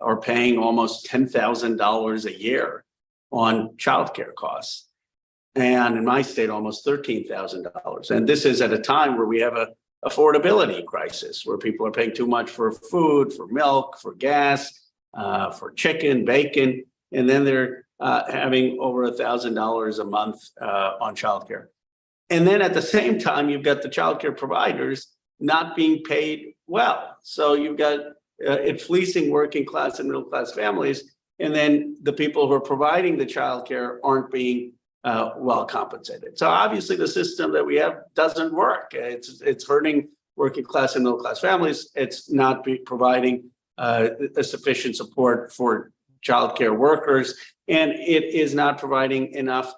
are paying almost $10,000 a year on childcare costs. And in my state, almost $13,000. And this is at a time where we have a affordability crisis, where people are paying too much for food, for milk, for gas, for chicken, bacon, and then they're having over $1,000 a month on childcare. And then at the same time, you've got the childcare providers not being paid well. So you've got it fleecing working class and middle class families, and then the people who are providing the childcare aren't being well compensated. So obviously the system that we have doesn't work. It's hurting working class and middle class families. It's not providing a sufficient support for childcare workers, and it is not providing enough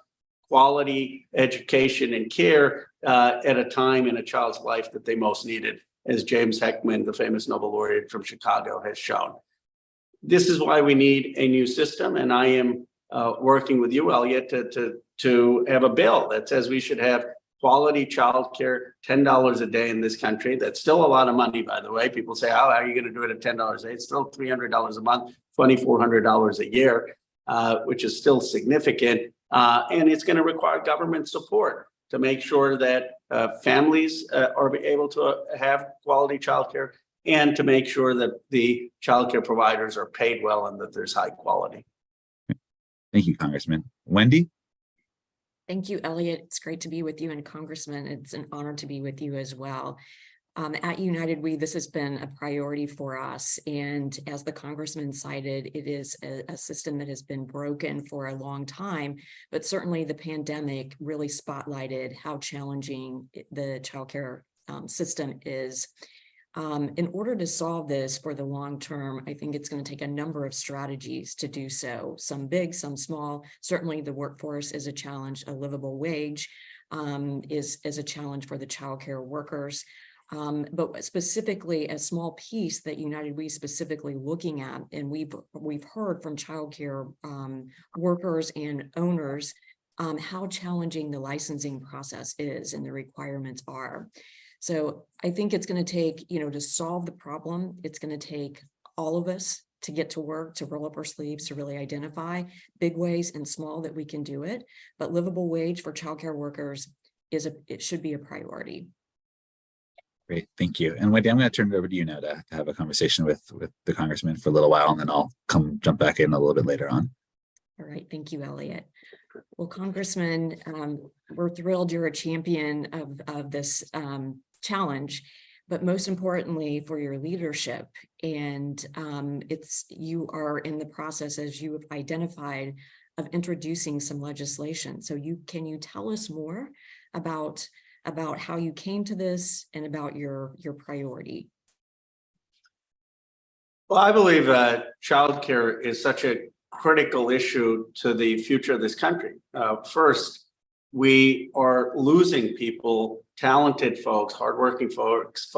quality education and care at a time in a child's life that they most needed, as James Heckman, the famous Nobel laureate from Chicago, has shown. This is why we need a new system, and I am working with you, Elliot, to have a bill that says we should have quality childcare, $10 a day in this country. That's still a lot of money, by the way. People say, "How are you going to do it at $10 a day?" It's still $300 a month, $2,400 a year, which is still significant. And it's going to require government support to make sure that families are able to have quality childcare, and to make sure that the childcare providers are paid well and that there's high quality. Thank you, Congressman. Wendy? Thank you, Elliot. It's great to be with you, and Congressman, it's an honor to be with you as well. At United We, this has been a priority for us. And as the Congressman cited, it is a system that has been broken for a long time, but certainly the pandemic really spotlighted how challenging the childcare system is. In order to solve this for the long term, I think it's going to take a number of strategies to do so, some big, some small. Certainly the workforce is a challenge. A livable wage is a challenge for the childcare workers. But specifically a small piece that United We specifically looking at, and we've heard from childcare workers and owners how challenging the licensing process is and the requirements are. So I think it's going to take, to solve the problem, it's going to take all of us to get to work, to roll up our sleeves, to really identify big ways and small that we can do it. But livable wage for childcare workers it should be a priority. Great, thank you. And Wendy, I'm going to turn it over to you now to have a conversation with the Congressman for a little while, and then I'll jump back in a little bit later on. All right, thank you, Elliot. Well, Congressman, we're thrilled you're a champion of this challenge, but most importantly for your leadership. And you are in the process, as you have identified, of introducing some legislation. So can you tell us more about how you came to this and about your priority? Well, I believe childcare is such a critical issue to the future of this country. First, we are losing people, talented folks, hardworking folks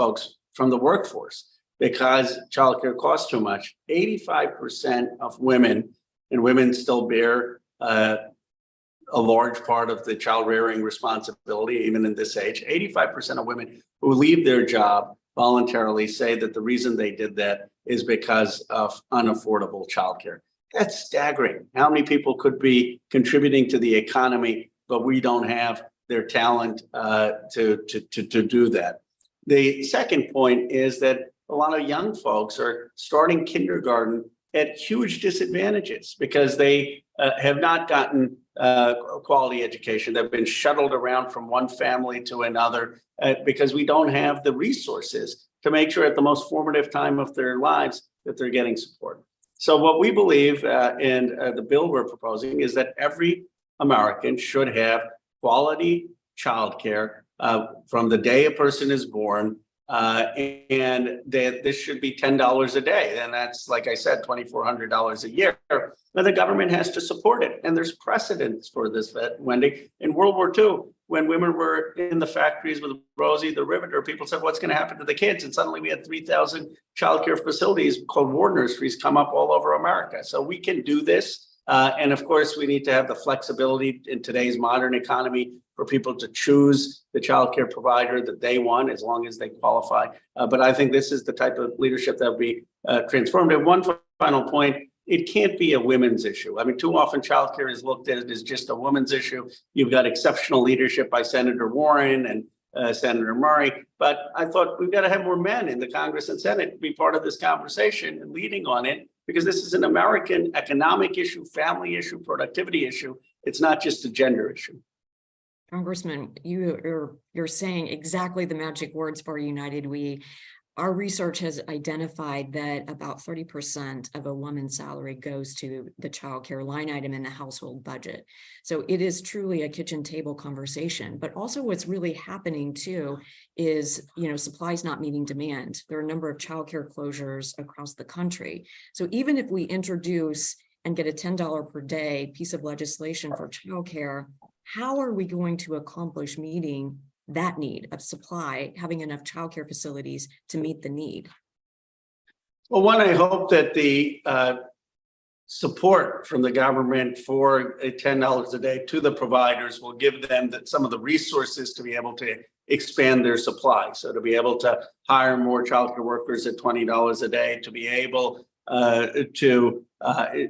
from the workforce because childcare costs too much. 85% of women, and women still bear a large part of the child rearing responsibility, even in this age. 85% of women who leave their job voluntarily say that the reason they did that is because of unaffordable childcare. That's staggering. How many people could be contributing to the economy, but we don't have their talent to do that? The second point is that a lot of young folks are starting kindergarten at huge disadvantages because they have not gotten quality education. They've been shuttled around from one family to another because we don't have the resources to make sure at the most formative time of their lives that they're getting support. So what we believe in the bill we're proposing is that every American should have quality childcare from the day a person is born, and that this should be $10 a day. And that's, like I said, $2,400 a year. But the government has to support it. And there's precedents for this, Wendy. In World War II, when women were in the factories with Rosie the Riveter, people said, what's going to happen to the kids? And suddenly we had 3,000 childcare facilities called war nurseries come up all over America. So we can do this. And of course, we need to have the flexibility in today's modern economy for people to choose the childcare provider that they want, as long as they qualify. But I think this is the type of leadership that would be transformative. One final point, it can't be a women's issue. I mean, too often childcare is looked at as just a woman's issue. You've got exceptional leadership by Senator Warren and Senator Murray, but I thought we've got to have more men in the Congress and Senate to be part of this conversation and leading on it, because this is an American economic issue, family issue, productivity issue. It's not just a gender issue. Congressman, you're saying exactly the magic words for United We. Our research has identified that about 30% of a woman's salary goes to the child care line item in the household budget. So it is truly a kitchen table conversation. But also what's really happening too is, supplies not meeting demand. There are a number of child care closures across the country. So even if we introduce and get a $10 per day piece of legislation for child care, how are we going to accomplish meeting that need of supply, having enough childcare facilities to meet the need? Well, one, I hope that the support from the government for a $10 a day to the providers will give them some of the resources to be able to expand their supply. So to be able to hire more childcare workers at $20 a day, to be able to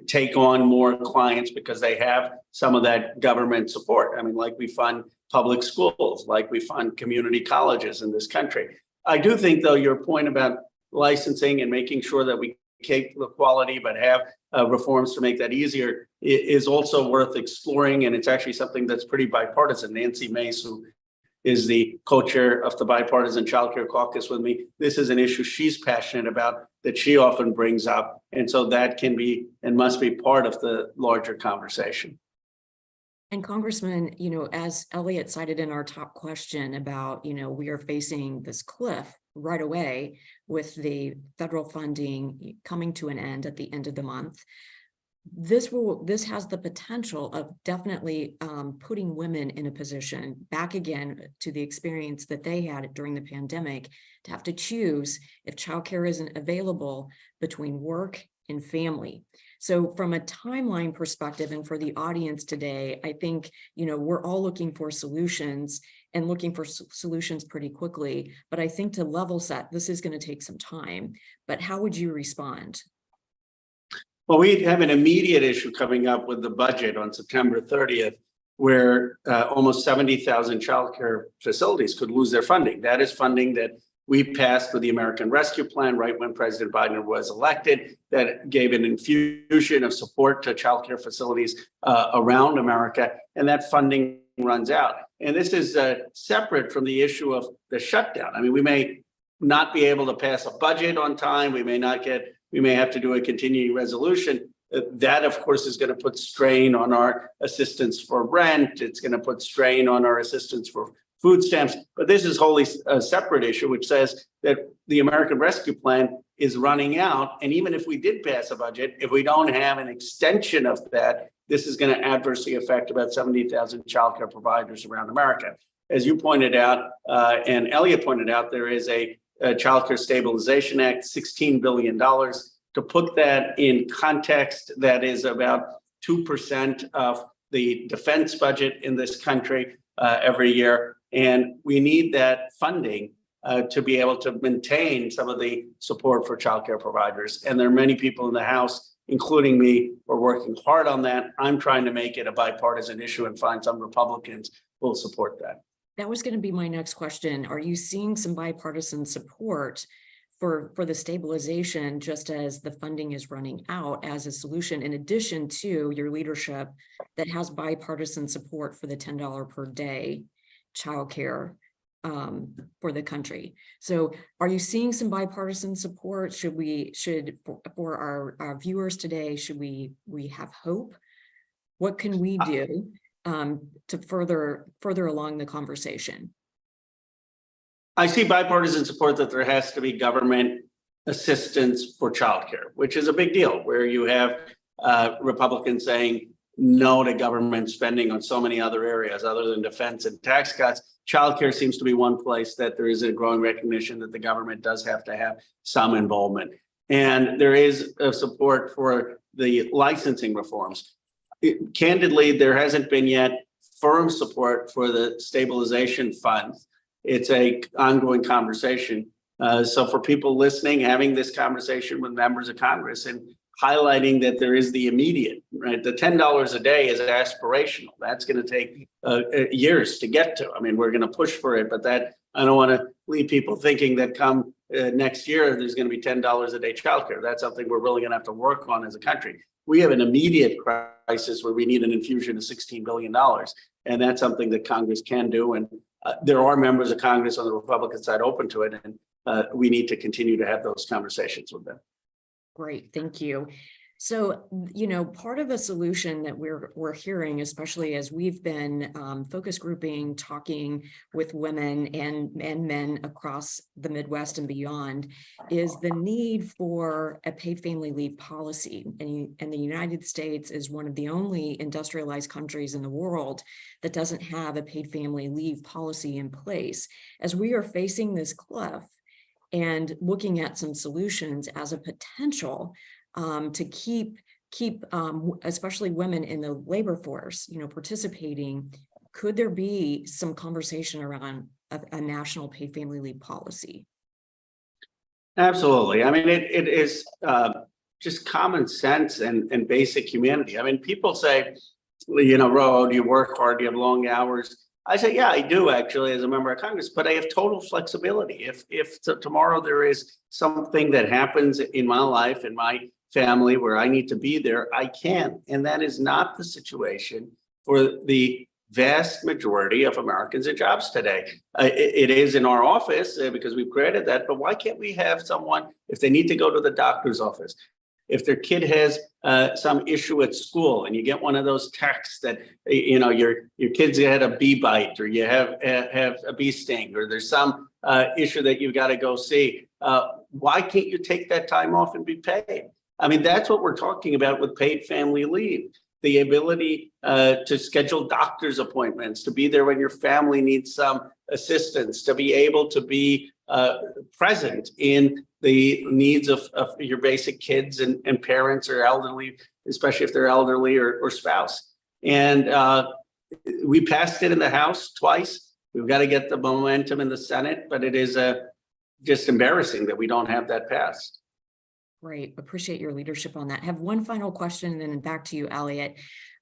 take on more clients because they have some of that government support. I mean, like we fund public schools, like we fund community colleges in this country. I do think, though, your point about licensing and making sure that we keep the quality but have reforms to make that easier is also worth exploring. And it's actually something that's pretty bipartisan. Nancy Mace, who is the co-chair of the Bipartisan Childcare Caucus with me, this is an issue she's passionate about that she often brings up. And so that can be and must be part of the larger conversation. And Congressman, as Elliot cited in our top question about, we are facing this cliff right away with the federal funding coming to an end at the end of the month. This has the potential of definitely putting women in a position back again to the experience that they had during the pandemic, to have to choose if childcare isn't available between work and family. So from a timeline perspective and for the audience today, I think, we're all looking for solutions and looking for solutions pretty quickly. But I think to level set, this is going to take some time. But how would you respond? Well, we have an immediate issue coming up with the budget on September 30th, where almost 70,000 childcare facilities could lose their funding. That is funding that we passed with the American Rescue Plan right when President Biden was elected, that gave an infusion of support to childcare facilities around America, and that funding runs out. And this is separate from the issue of the shutdown. I mean, we may not be able to pass a budget on time. We may have to do a continuing resolution. That, of course, is going to put strain on our assistance for rent. It's going to put strain on our assistance for food stamps. But this is wholly a separate issue, which says that the American Rescue Plan is running out. And even if we did pass a budget, if we don't have an extension of that, this is going to adversely affect about 70,000 childcare providers around America. As you pointed out, and Elliot pointed out, there is a Childcare Stabilization Act, $16 billion. To put that in context, that is about 2% of the defense budget in this country every year. And we need that funding to be able to maintain some of the support for childcare providers. And there are many people in the House, including me, who are working hard on that. I'm trying to make it a bipartisan issue and find some Republicans who will support that. That was going to be my next question. Are you seeing some bipartisan support for the stabilization, just as the funding is running out, as a solution, in addition to your leadership that has bipartisan support for the $10 per day childcare for the country? So are you seeing some bipartisan support? For our viewers today, should we have hope? What can we do to further along the conversation? I see bipartisan support that there has to be government assistance for childcare, which is a big deal, where you have Republicans saying no to government spending on so many other areas other than defense and tax cuts. Childcare seems to be one place that there is a growing recognition that the government does have to have some involvement. And there is a support for the licensing reforms. Candidly, there hasn't been yet firm support for the stabilization funds. It's an ongoing conversation. So for people listening, having this conversation with members of Congress and highlighting that there is the immediate, right? The $10 a day is aspirational. That's going to take years to get to. I mean, we're going to push for it, but that I don't want to leave people thinking that come next year, there's going to be $10 a day childcare. That's something we're really going to have to work on as a country. We have an immediate crisis where we need an infusion of $16 billion. And that's something that Congress can do. And there are members of Congress on the Republican side open to it. And we need to continue to have those conversations with them. Great, thank you. So, part of the solution that we're hearing, especially as we've been focus grouping, talking with women and men across the Midwest and beyond, is the need for a paid family leave policy. And the United States is one of the only industrialized countries in the world that doesn't have a paid family leave policy in place. As we are facing this cliff and looking at some solutions as a potential to keep especially women in the labor force, participating, could there be some conversation around a national paid family leave policy? Absolutely. I mean, it is just common sense and basic humanity. I mean, people say, Ro, do you work hard? Do you have long hours? I say, yeah, I do actually as a member of Congress, but I have total flexibility. If tomorrow there is something that happens in my life, in my family, where I need to be there, I can. And that is not the situation for the vast majority of Americans in jobs today. It is in our office because we've created that, but why can't we have someone, if they need to go to the doctor's office, if their kid has some issue at school and you get one of those texts that, your kid's had a bee bite or you have a bee sting or there's some issue that you've got to go see, why can't you take that time off and be paid? I mean, that's what we're talking about with paid family leave. The ability to schedule doctor's appointments, to be there when your family needs some assistance, to be able to be present in the needs of your basic kids and parents or elderly, especially if they're elderly or spouse. And we passed it in the House twice. We've got to get the momentum in the Senate, but it is just embarrassing that we don't have that passed. Great. Appreciate your leadership on that. Have one final question and then back to you, Elliot.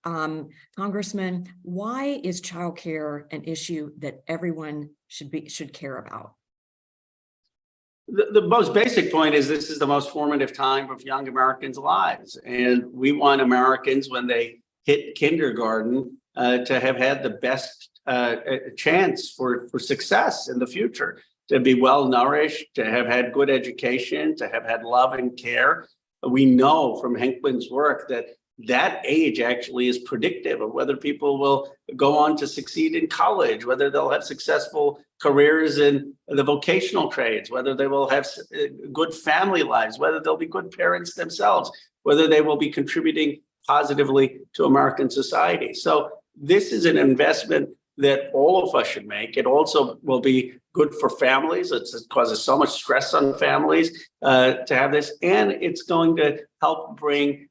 Congressman, why is childcare an issue that everyone should care about? The most basic point is this is the most formative time of young Americans' lives. And we want Americans, when they hit kindergarten, to have had the best chance for success in the future, to be well nourished, to have had good education, to have had love and care. We know from Henkman's work that age actually is predictive of whether people will go on to succeed in college, whether they'll have successful careers in the vocational trades, whether they will have good family lives, whether they'll be good parents themselves, whether they will be contributing positively to American society. So this is an investment that all of us should make. It also will be good for families. It causes so much stress on families to have this, and it's going to help bring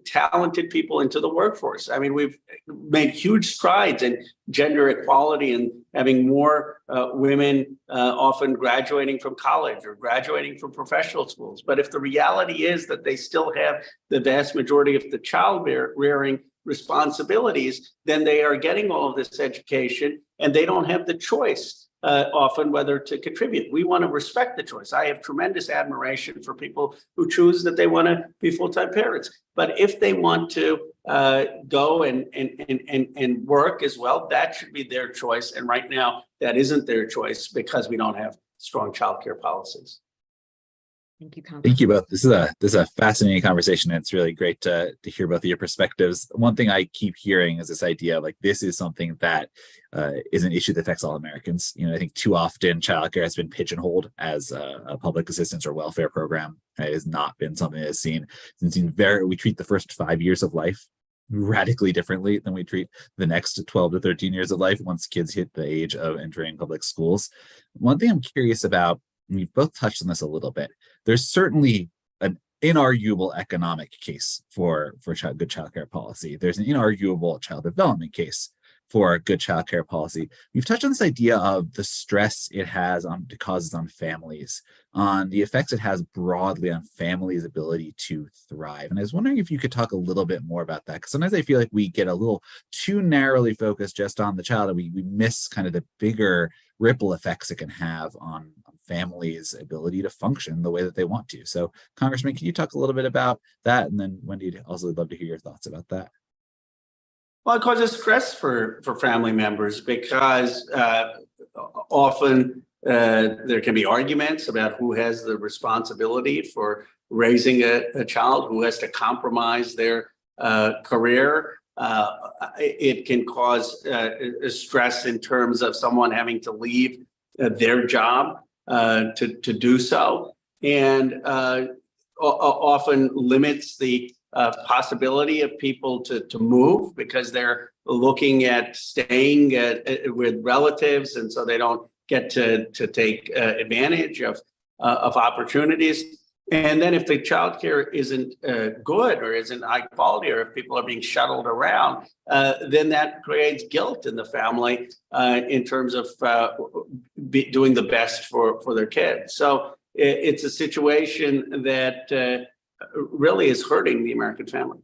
talented people into the workforce. I mean, we've made huge strides in gender equality and having more women often graduating from college or graduating from professional schools. But if the reality is that they still have the vast majority of the child rearing responsibilities, then they are getting all of this education and they don't have the choice often whether to contribute. We want to respect the choice. I have tremendous admiration for people who choose that they want to be full-time parents. But if they want to go and work as well, that should be their choice. And right now, that isn't their choice because we don't have strong childcare policies. Thank you, Congressman. Thank you both. This is a fascinating conversation. It's really great to hear both of your perspectives. One thing I keep hearing is this idea of this is something that is an issue that affects all Americans. I think too often childcare has been pigeonholed as a public assistance or welfare program. It has not been something that is seen. We treat the first 5 years of life radically differently than we treat the next 12 to 13 years of life once kids hit the age of entering public schools. One thing I'm curious about, and you've both touched on this a little bit, there's certainly an inarguable economic case for good childcare policy. There's an inarguable child development case for a good childcare policy. You've touched on this idea of the stress it causes on families, on the effects it has broadly on families' ability to thrive. And I was wondering if you could talk a little bit more about that, because sometimes I feel like we get a little too narrowly focused just on the child, and we miss kind of the bigger ripple effects it can have on families' ability to function the way that they want to. So, Congressman, can you talk a little bit about that? And then Wendy, I'd also love to hear your thoughts about that. Well, it causes stress for family members because often there can be arguments about who has the responsibility for raising a child, who has to compromise their career. It can cause stress in terms of someone having to leave their job to do so, and often limits the possibility of people to move because they're looking at staying with relatives, and so they don't get to take advantage of opportunities. And then if the childcare isn't good or isn't high quality, or if people are being shuttled around, then that creates guilt in the family in terms of doing the best for their kids. So it's a situation that really is hurting the American family.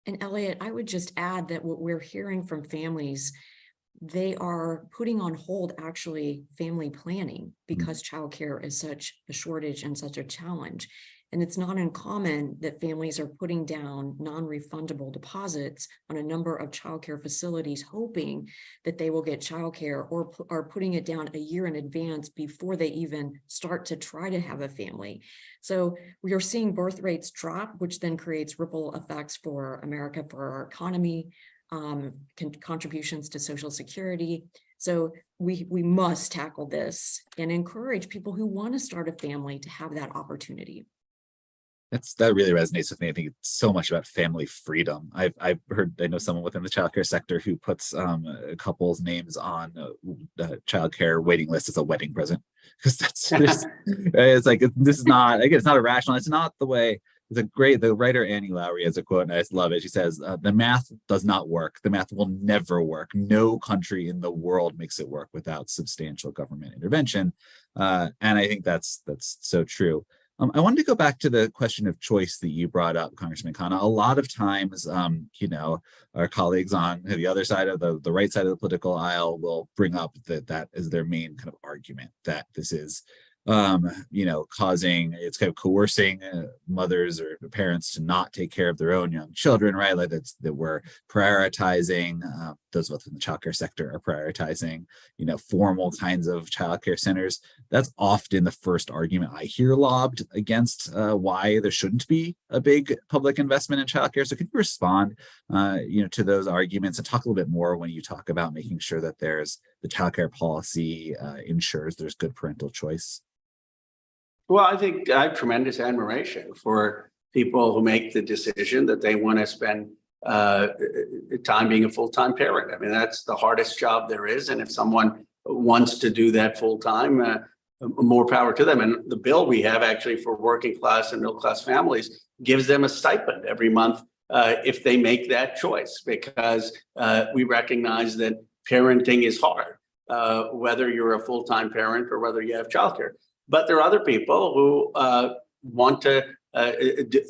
And Elliot, I would just add that what we're hearing from families, they are putting on hold actually family planning because childcare is such a shortage and such a challenge. And it's not uncommon that families are putting down non-refundable deposits on a number of childcare facilities, hoping that they will get childcare, or are putting it down a year in advance before they even start to try to have a family. So we are seeing birth rates drop, which then creates ripple effects for America, for our economy, contributions to Social Security. So we must tackle this and encourage people who want to start a family to have that opportunity. That really resonates with me. I think it's so much about family freedom. I know someone within the childcare sector who puts a couple's names on the childcare waiting list as a wedding present, because it's like, this is not, again, it's not irrational. It's not the way. The writer Annie Lowry has a quote, and I just love it. She says, the math does not work. The math will never work. No country in the world makes it work without substantial government intervention. And I think that's so true. I wanted to go back to the question of choice that you brought up, Congressman Khanna. A lot of times, our colleagues on the other side of the right side of the political aisle will bring up that as their main kind of argument, that this is it's kind of coercing mothers or parents to not take care of their own young children, right? Like that we're prioritizing, those of us in the childcare sector are prioritizing, formal kinds of childcare centers. That's often the first argument I hear lobbed against why there shouldn't be a big public investment in childcare. So could you respond, to those arguments, and talk a little bit more when you talk about making sure that there's the childcare policy ensures there's good parental choice? Well, I think I have tremendous admiration for people who make the decision that they want to spend time being a full-time parent. I mean, that's the hardest job there is. And if someone wants to do that full-time, more power to them. And the bill we have actually for working class and middle class families gives them a stipend every month if they make that choice, because we recognize that parenting is hard, whether you're a full-time parent or whether you have childcare. But there are other people who want to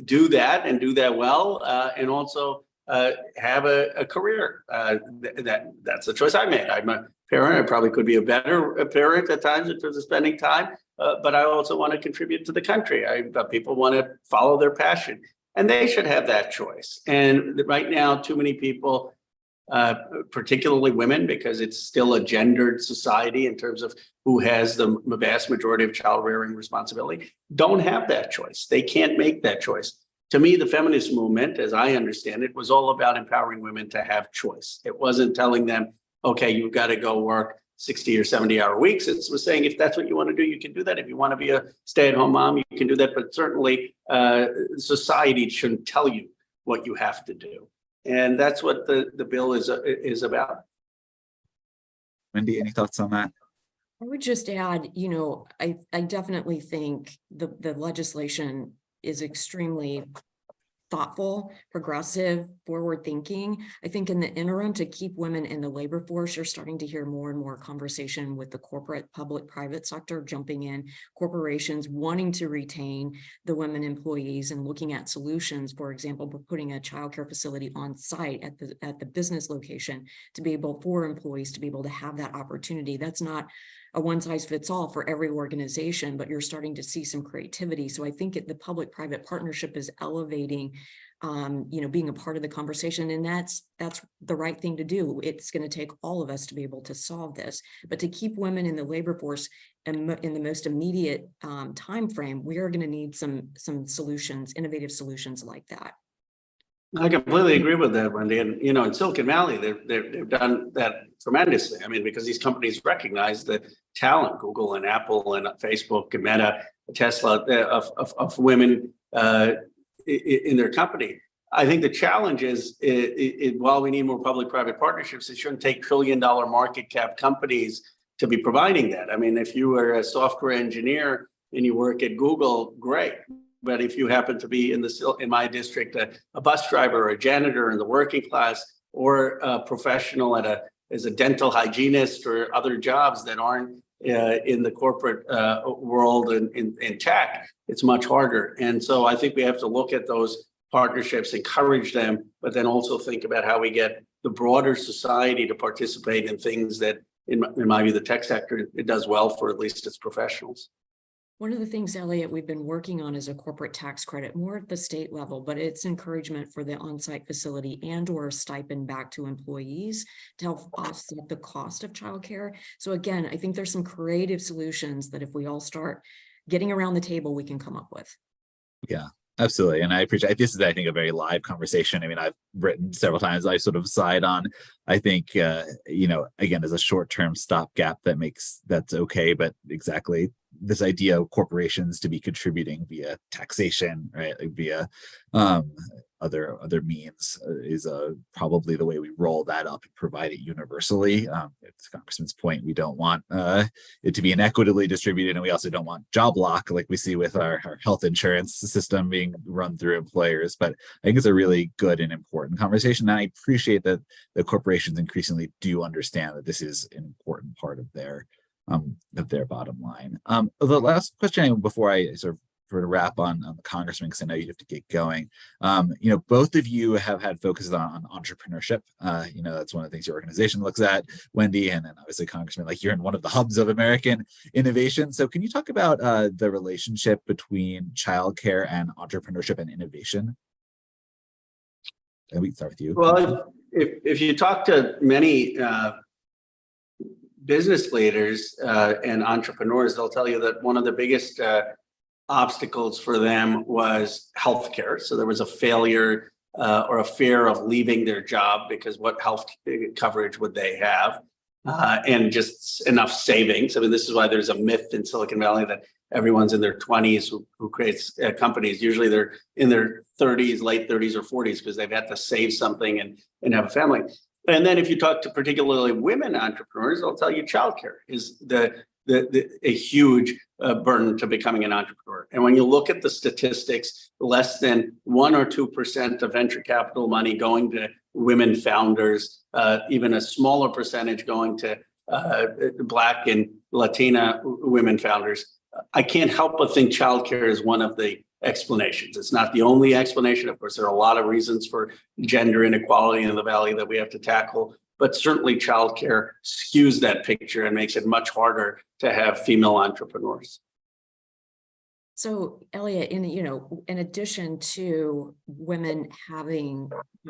do that and do that well, and also have a career. That's the choice I made. I'm a parent. I probably could be a better parent at times in terms of spending time, but I also want to contribute to the country. People want to follow their passion, and they should have that choice. And right now, too many people, particularly women, because it's still a gendered society in terms of who has the vast majority of child rearing responsibility, don't have that choice. They can't make that choice. To me, the feminist movement, as I understand it, was all about empowering women to have choice. It wasn't telling them, okay, you've got to go work 60 or 70-hour weeks. It was saying, if that's what you want to do, you can do that. If you want to be a stay-at-home mom, you can do that. But certainly, society shouldn't tell you what you have to do. And that's what the bill is about. Wendy, any thoughts on that? I would just add, I definitely think the legislation is extremely thoughtful, progressive, forward thinking. I think in the interim, to keep women in the labor force, you're starting to hear more and more conversation with the corporate, public, private sector jumping in, corporations wanting to retain the women employees and looking at solutions. For example, we're putting a childcare facility on site at the business location to be able for employees to be able to have that opportunity. That's not a one size fits all for every organization, but you're starting to see some creativity. So I think the public-private partnership is elevating, being a part of the conversation, and that's the right thing to do. It's going to take all of us to be able to solve this, but to keep women in the labor force in the most immediate time frame, we are going to need some solutions, innovative solutions like that. I completely agree with that, Wendy. And, in Silicon Valley, they've done that tremendously. I mean, because these companies recognize the talent, Google and Apple and Facebook and Meta, Tesla, of women in their company. I think the challenge is, while we need more public-private partnerships, it shouldn't take trillion-dollar market cap companies to be providing that. I mean, if you were a software engineer and you work at Google, great. But if you happen to be in my district, a bus driver or a janitor in the working class, or a professional as a dental hygienist or other jobs that aren't in the corporate world and in tech, it's much harder. And so I think we have to look at those partnerships, encourage them, but then also think about how we get the broader society to participate in things that, in my view, the tech sector, it does well for at least its professionals. One of the things, Elliot, we've been working on is a corporate tax credit, more at the state level, but it's encouragement for the on-site facility and or a stipend back to employees to help offset the cost of childcare. So again, I think there's some creative solutions that if we all start getting around the table, we can come up with. Yeah. Absolutely. And I appreciate this is, I think, a very live conversation. I mean, I've written several times, I sort of side on, I think, again, as a short-term stopgap that's okay. But exactly this idea of corporations to be contributing via taxation, right? Like via other means is probably the way we roll that up and provide it universally. To Congressman's point, we don't want it to be inequitably distributed, and we also don't want job lock like we see with our health insurance system being run through employers. But I think it's a really good and important conversation, and I appreciate that the corporations increasingly do understand that this is an important part of their bottom line. The last question before I sort of to wrap on the Congressman, because I know you have to get going. Both of you have had focuses on entrepreneurship. That's one of the things your organization looks at, Wendy, and then obviously Congressman, like you're in one of the hubs of American innovation. So can you talk about the relationship between childcare and entrepreneurship and innovation? And we can start with you. Well, if you talk to many business leaders and entrepreneurs, they'll tell you that one of the biggest obstacles for them was healthcare. So there was a failure or a fear of leaving their job because what health coverage would they have, and just enough savings. I mean, this is why there's a myth in Silicon Valley that everyone's in their 20s who creates companies. Usually they're in their 30s, late 30s or 40s, because they've had to save something and have a family. And then if you talk to particularly women entrepreneurs, they'll tell you childcare is a huge burden to becoming an entrepreneur. And when you look at the statistics, less than 1 or 2% of venture capital money going to women founders, even a smaller percentage going to Black and Latina women founders. I can't help but think childcare is one of the explanations. It's not the only explanation. Of course, there are a lot of reasons for gender inequality in the Valley that we have to tackle, but certainly childcare skews that picture and makes it much harder to have female entrepreneurs. So, Elliot, in addition to women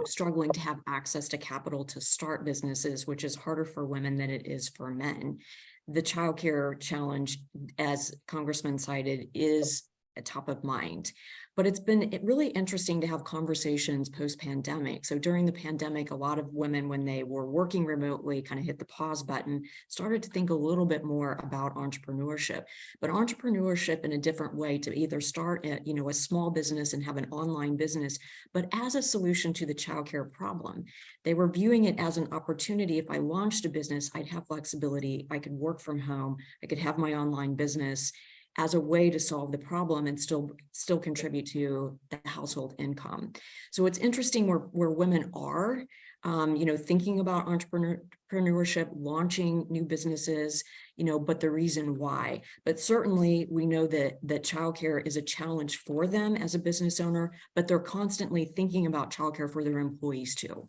struggling to have access to capital to start businesses, which is harder for women than it is for men, the childcare challenge, as Congressman cited, is top of mind. But it's been really interesting to have conversations post-pandemic. So during the pandemic, a lot of women, when they were working remotely, kind of hit the pause button, started to think a little bit more about entrepreneurship, but entrepreneurship in a different way, to either start a small business and have an online business, but as a solution to the childcare problem. They were viewing it as an opportunity. If I launched a business, I'd have flexibility. I could work from home. I could have my online business. as a way to solve the problem and still contribute to the household income. So it's interesting where women are, thinking about entrepreneurship, launching new businesses, but the reason why. But certainly we know that childcare is a challenge for them as a business owner, but they're constantly thinking about childcare for their employees too.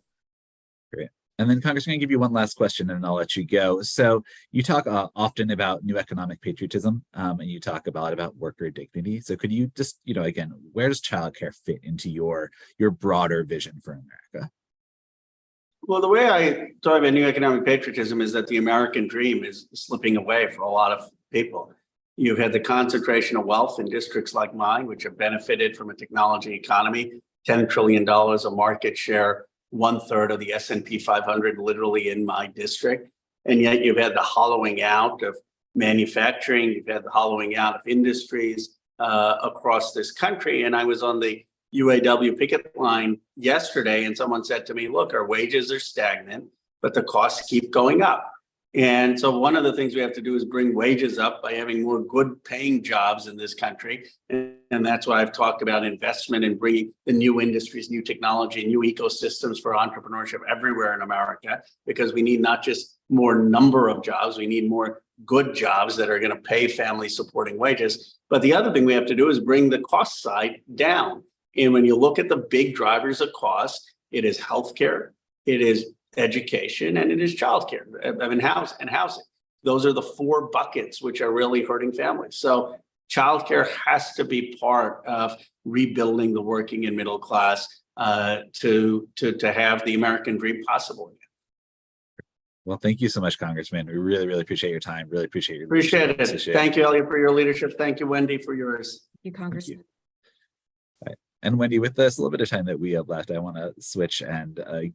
Great. And then, Congressman, I'm going to give you one last question and I'll let you go. So you talk often about new economic patriotism, and you talk a lot about worker dignity. So could you just, again, where does childcare fit into your broader vision for America? Well, the way I talk about new economic patriotism is that the American dream is slipping away for a lot of people. You've had the concentration of wealth in districts like mine, which have benefited from a technology economy, $10 trillion of market share, 1/3 of the S&P 500 literally in my district. And yet you've had the hollowing out of manufacturing, you've had the hollowing out of industries across this country. And I was on the UAW picket line yesterday, and someone said to me, look, our wages are stagnant, but the costs keep going up. And so one of the things we have to do is bring wages up by having more good paying jobs in this country. And that's why I've talked about investment and bringing the new industries, new technology, new ecosystems for entrepreneurship everywhere in America, because we need not just more number of jobs, we need more good jobs that are going to pay family supporting wages. But the other thing we have to do is bring the cost side down. And when you look at the big drivers of cost, it is healthcare, it is education, and it is childcare, housing. Those are the 4 buckets which are really hurting families. So childcare has to be part of rebuilding the working and middle class to have the American dream possible again. Well, thank you so much, Congressman. We really, really appreciate your time. Really appreciate your leadership. Appreciate it. Thank you, Elliot, for your leadership. Thank you, Wendy, for yours. Thank you, Congressman. Thank you. And Wendy, with this little bit of time that we have left, I want to switch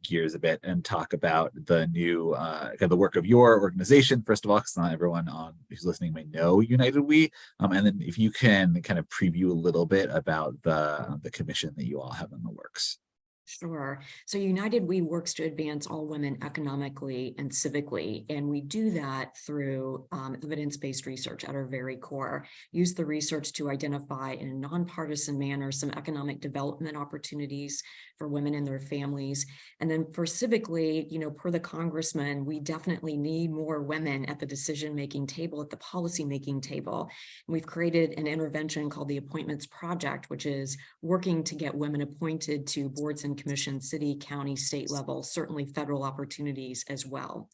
gears a bit and talk about the new the work of your organization, first of all, because not everyone who's listening may know United We. And then if you can kind of preview a little bit about the commission that you all have in the works. Sure. So United We works to advance all women economically and civically, and we do that through evidence-based research at our very core. Use the research to identify in a nonpartisan manner some economic development opportunities for women and their families. And then for civically, per the Congressman, we definitely need more women at the decision-making table, at the policy-making table. And we've created an intervention called the Appointments Project, which is working to get women appointed to boards and commissions, city, county, state level, certainly federal opportunities as well.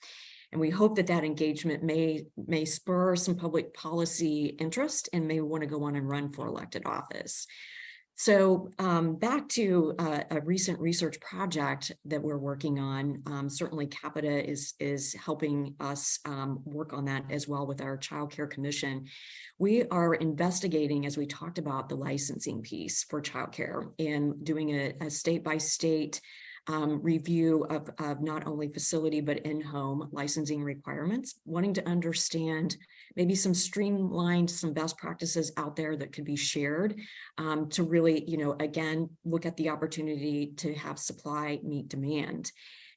And we hope that engagement may spur some public policy interest and may want to go on and run for elected office. So back to a recent research project that we're working on. Certainly Capita is helping us work on that as well with our Child Care Commission. We are investigating, as we talked about, the licensing piece for childcare and doing a state-by-state review of not only facility but in-home licensing requirements, wanting to understand maybe some best practices out there that could be shared to really, again, look at the opportunity to have supply meet demand.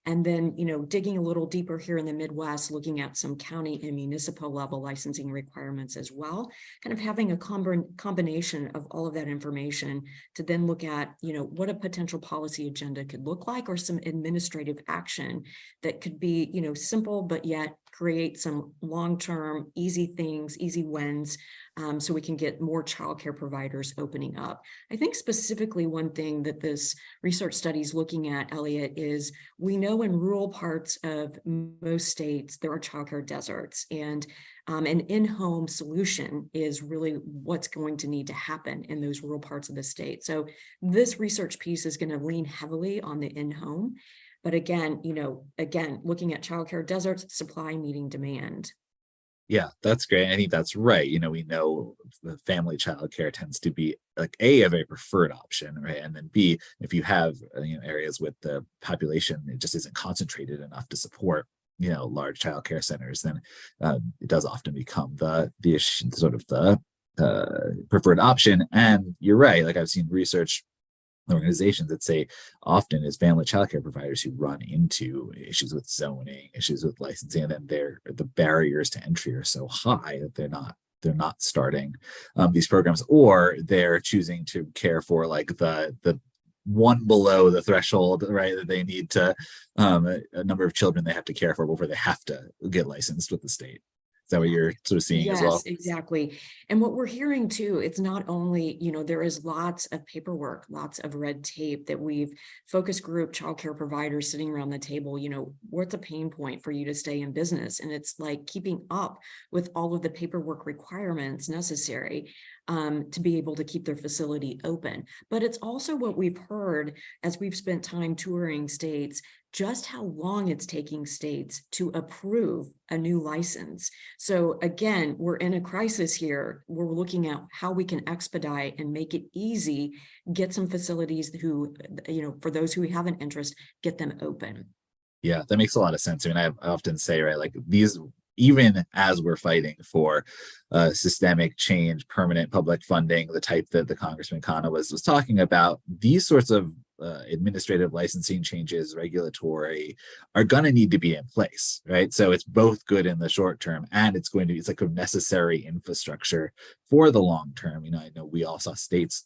And then, digging a little deeper here in the Midwest, looking at some county and municipal level licensing requirements as well, kind of having a combination of all of that information to then look at, what a potential policy agenda could look like, or some administrative action that could be, simple, but yet create some long-term, easy things, easy wins, so we can get more childcare providers opening up. I think specifically one thing that this research study is looking at, Elliot, is we know in rural parts of most states, there are childcare deserts, and an in-home solution is really what's going to need to happen in those rural parts of the state. So this research piece is going to lean heavily on the in-home. But again, looking at childcare deserts, supply meeting demand. Yeah, that's great. I think that's right. We know the family childcare tends to be like a very preferred option, right? And then B, if you have areas with the population, it just isn't concentrated enough to support large childcare centers, then it does often become the sort of the preferred option. And you're right. Like I've seen research organizations that say often is family childcare providers who run into issues with zoning, issues with licensing, and then the barriers to entry are so high that they're not they're not starting these programs, or they're choosing to care for like the one below the threshold, right? That they need to a number of children they have to care for before they have to get licensed with the state. Is that what you're sort of seeing as well? Yes, exactly. And what we're hearing too, it's not only, there is lots of paperwork, lots of red tape that we've focus group childcare providers sitting around the table, what's a pain point for you to stay in business? And it's like keeping up with all of the paperwork requirements necessary to be able to keep their facility open. But it's also what we've heard as we've spent time touring states, just how long it's taking states to approve a new license. So again, we're in a crisis here. We're looking at how we can expedite and make it easy, get some facilities who, for those who have an interest, get them open. Yeah, that makes a lot of sense. I mean, I often say, right, like these, even as we're fighting for systemic change, permanent public funding, the type that the Congressman Khanna was talking about, these sorts of administrative licensing changes, regulatory, are going to need to be in place, right? So it's both good in the short term, and it's like a necessary infrastructure for the long term. I know we all saw states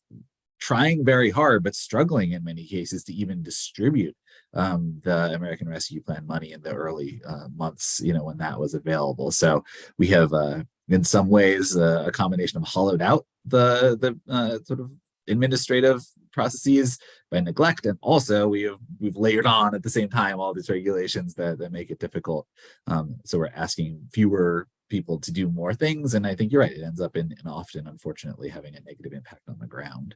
trying very hard, but struggling in many cases to even distribute the American Rescue Plan money in the early months, when that was available. So we have, in some ways, a combination of hollowed out the sort of administrative processes by neglect, and also we've layered on at the same time all these regulations that make it difficult. So we're asking fewer people to do more things, and I think you're right. It ends up in often, unfortunately, having a negative impact on the ground.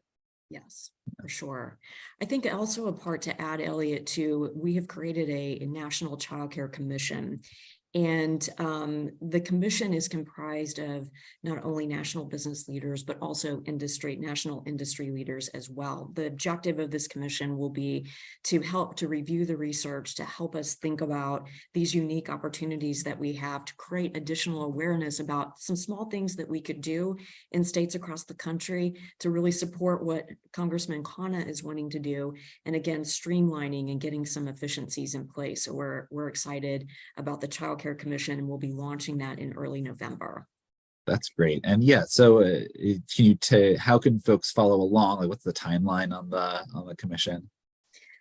Yes, for sure. I think also a part to add, Elliot, too, we have created a National Child Care Commission. And the commission is comprised of not only national business leaders, but also national industry leaders as well. The objective of this commission will be to help to review the research, to help us think about these unique opportunities that we have to create additional awareness about some small things that we could do in states across the country to really support what Congressman Khanna is wanting to do. And again, streamlining and getting some efficiencies in place. So we're excited about the Child Care Commission, and we'll be launching that in early November. That's great. And yeah, so how can folks follow along? Like, what's the timeline on the commission?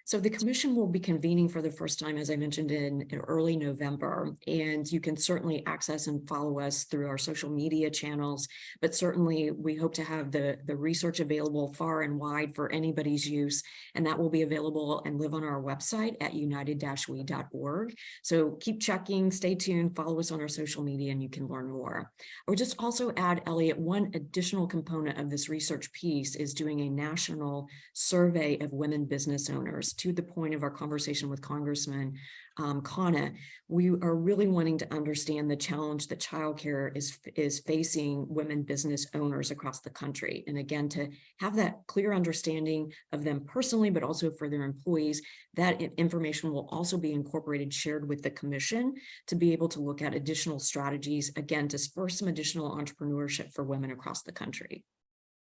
So the commission will be convening for the first time, as I mentioned, in early November, and you can certainly access and follow us through our social media channels, but certainly we hope to have the research available far and wide for anybody's use, and that will be available and live on our website at united-we.org. So keep checking, stay tuned, follow us on our social media, and you can learn more. I would just also add, Elliot, one additional component of this research piece is doing a national survey of women business owners. To the point of our conversation with Congressman Khanna, we are really wanting to understand the challenge that childcare is facing women business owners across the country. And again, to have that clear understanding of them personally, but also for their employees, that information will also be incorporated, shared with the commission to be able to look at additional strategies, again, to spur some additional entrepreneurship for women across the country.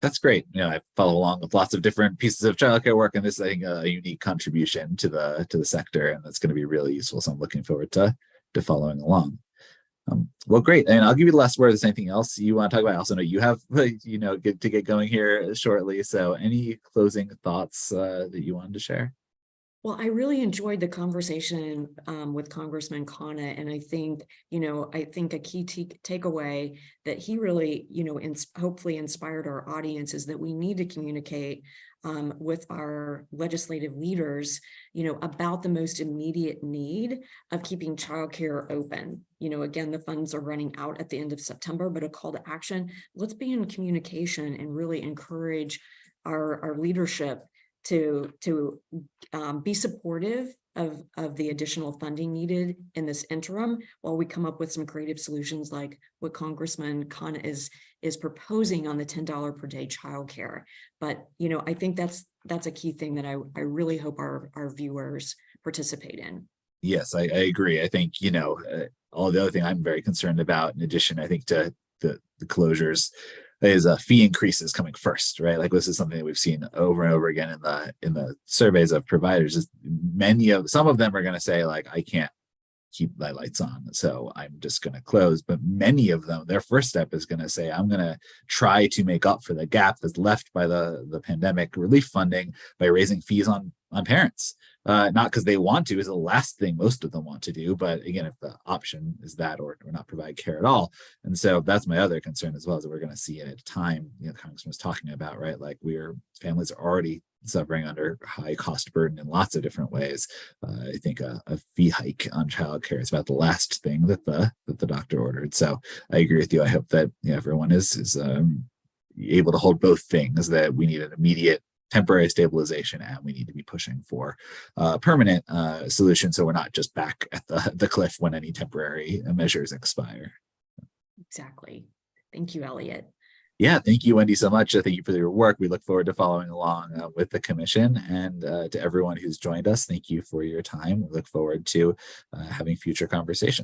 That's great. I follow along with lots of different pieces of childcare work, and this is, I think, a unique contribution to the sector, and that's going to be really useful. So I'm looking forward to following along. Well, great. And I'll give you the last word. Is there anything else you want to talk about? I also know you have, to get going here shortly. So any closing thoughts that you wanted to share? Well, I really enjoyed the conversation with Congressman Khanna, and I think, a key takeaway that he really, hopefully inspired our audience is that we need to communicate with our legislative leaders, about the most immediate need of keeping childcare open. Again, the funds are running out at the end of September, but a call to action. Let's be in communication and really encourage our leadership to be supportive of the additional funding needed in this interim while we come up with some creative solutions like what Congressman Khanna is proposing on the $10 per day childcare. But I think that's a key thing that I really hope our viewers participate in. Yes, I agree. I think all the other thing I'm very concerned about, in addition, I think, to the closures, is fee increases coming first, right? Like, this is something that we've seen over and over again in the surveys of providers. Is some of them are going to say, like, I can't keep thy lights on. So I'm just going to close. But many of them, their first step is going to say, I'm going to try to make up for the gap that's left by the pandemic relief funding by raising fees on parents. Not because they want to, is the last thing most of them want to do. But again, if the option is that or not provide care at all. And so that's my other concern as well, is that we're going to see it at a time, the Congressman was talking about, right? Like families are already suffering under high cost burden in lots of different ways. I think a fee hike on childcare is about the last thing that the doctor ordered. So I agree with you. I hope that everyone is able to hold both things, that we need an immediate temporary stabilization and we need to be pushing for permanent solution, so we're not just back at the cliff when any temporary measures expire. Exactly. Thank you, Elliot. Yeah, thank you, Wendy, so much. Thank you for your work. We look forward to following along with the commission, and to everyone who's joined us, thank you for your time. We look forward to having future conversations.